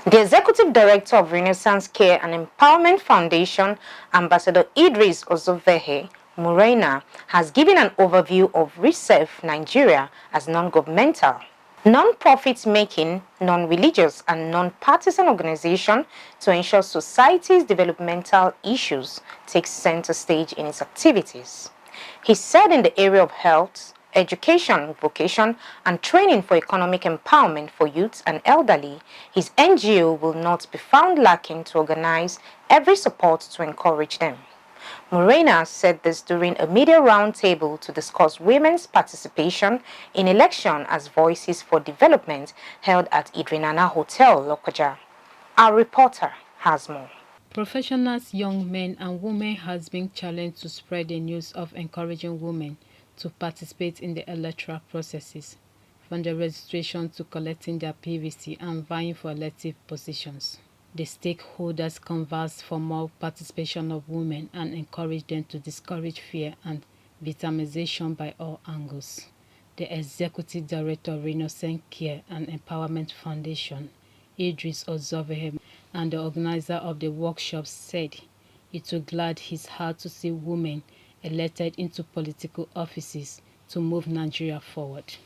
The Executive Director of Renaissance Care and Empowerment Foundation, Ambassador Idris Ozovehe Murena, has given an overview of Recef Nigeria as non-governmental, non-profit making, non-religious and non-partisan organization to ensure society's developmental issues take center stage in its activities. He said in the area of health, education, vocation, and training for economic empowerment for youths and elderly, his NGO will not be found lacking to organize every support to encourage them. Morena said this during a media roundtable to discuss women's participation in election as voices for development held at Idrinana Hotel, Lokoja. Our reporter has more. Professionals, young men and women has been challenged to spread the news of encouraging women to participate in the electoral processes, from the registration to collecting their PVC and vying for elective positions. The stakeholders conversed for more participation of women and encouraged them to discourage fear and victimization by all angles. The Executive Director of Renaissance Care and Empowerment Foundation, Idris Ozovehe, and the organizer of the workshop said it would glad his heart to see women elected into political offices to move Nigeria forward.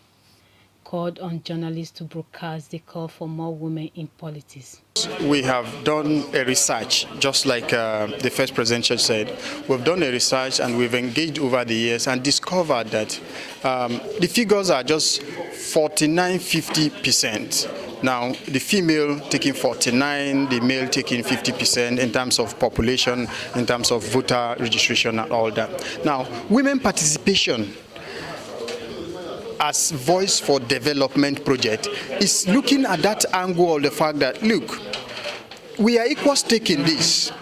Called on journalists to broadcast the call for more women in politics. We have done a research, just like the first presenter said. We've done a research and we've engaged over the years and discovered that the figures are just 49-50%. Now, the female taking 49, the male taking 50% in terms of population, in terms of voter registration and all that. Now, women participation as Voice for Development project is looking at that angle of the fact that, look, we are equal stake in this.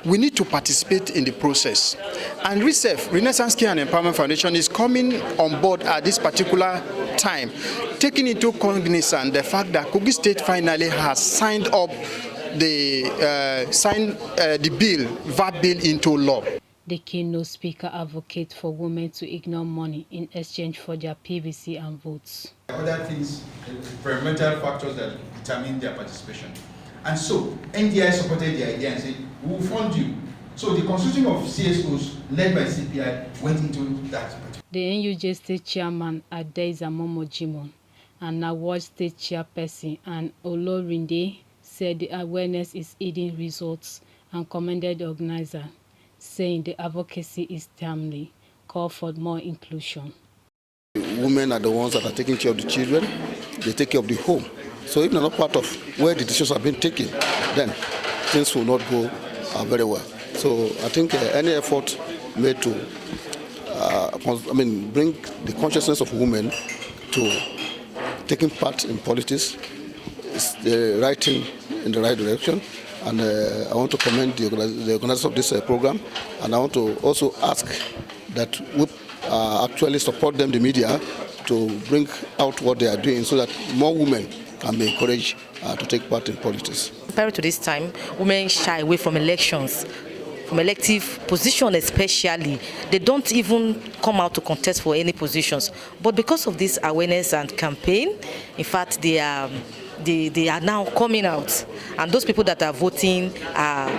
We need to participate in the process. And Recef, Renaissance Care and Empowerment Foundation, is coming on board at this particular time, taking into cognizance the fact that Kogi State finally has signed up the bill, VAT bill, into law. The keynote speaker advocates for women to ignore money in exchange for their PVC and votes. Other things, environmental factors that determine their participation. And so, NDI supported the idea and said, we will fund you. So the consortium of CSOs led by CPI went into that. The NUJ State Chairman Adeiza Momo Jimon and Nawaj State Chairperson and Olorinde said the awareness is yielding results and commended the organizer, saying the advocacy is timely, called for more inclusion. Women are the ones that are taking care of the children, they take care of the home. So if they're not part of where the decisions have been taken, then things will not go very well. So I think any effort made to bring the consciousness of women to taking part in politics is the right thing in the right direction. And I want to commend the organizers of this program, and I want to also ask that we actually support them, the media, to bring out what they are doing so that more women can be encouraged to take part in politics. Compared to this time, women shy away from elections, from elective position especially. They don't even come out to contest for any positions. But because of this awareness and campaign, in fact, they are now coming out, and those people that are voting are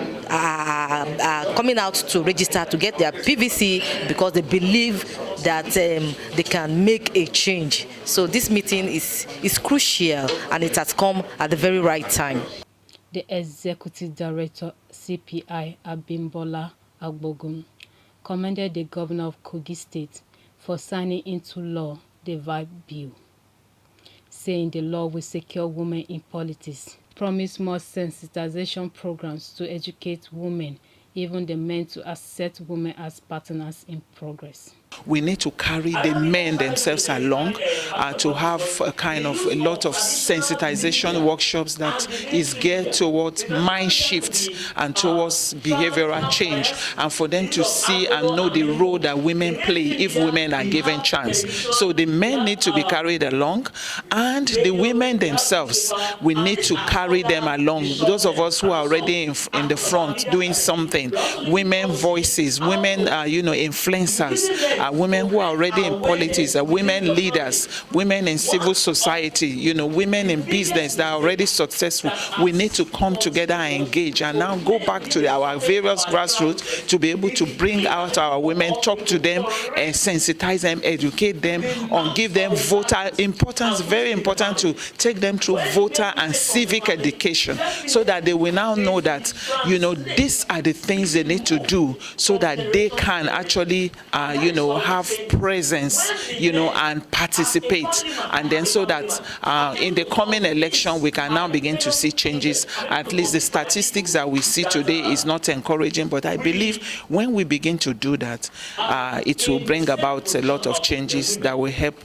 coming out to register to get their PVC because they believe that they can make a change. So this meeting is crucial, and it has come at the very right time. The Executive Director, CPI Abimbola Agbogun, commended the Governor of Kogi State for signing into law the VAT bill, saying the law will secure women in politics, promise more sensitization programs to educate women, even the men, to accept women as partners in progress. We need to carry the men themselves along to have a lot of sensitization workshops that is geared towards mind shifts and towards behavioral change, and for them to see and know the role that women play if women are given chance. So the men need to be carried along, and the women themselves, we need to carry them along. Those of us who are already in the front doing something, women voices, women influencers, women who are already in politics, women leaders, women in civil society, you know, women in business that are already successful. We need to come together and engage and now go back to our various grassroots to be able to bring out our women, talk to them, and sensitize them, educate them, or give them voter importance, very important to take them through voter and civic education so that they will now know that, you know, these are the things they need to do so that they can actually, you know, have presence, you know, and participate. And then so that in the coming election, we can now begin to see changes. At least the statistics that we see today is not encouraging, but I believe when we begin to do that, it will bring about a lot of changes that will help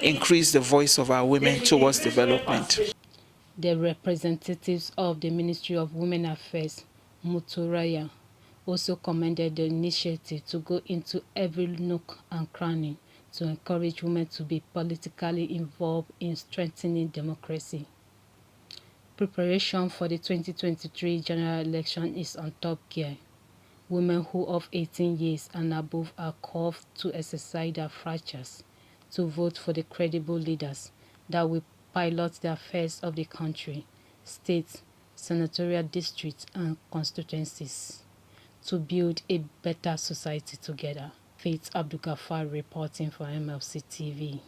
increase the voice of our women towards development. The representatives of the Ministry of Women Affairs, Muturaya, also commended the initiative to go into every nook and cranny to encourage women to be politically involved in strengthening democracy. Preparation for the 2023 general election is on top gear. Women who of 18 years and above are called to exercise their franchise to vote for the credible leaders that will pilot the affairs of the country, states, senatorial districts, and constituencies to build a better society together. Faith Abdulgafar reporting for MLC TV.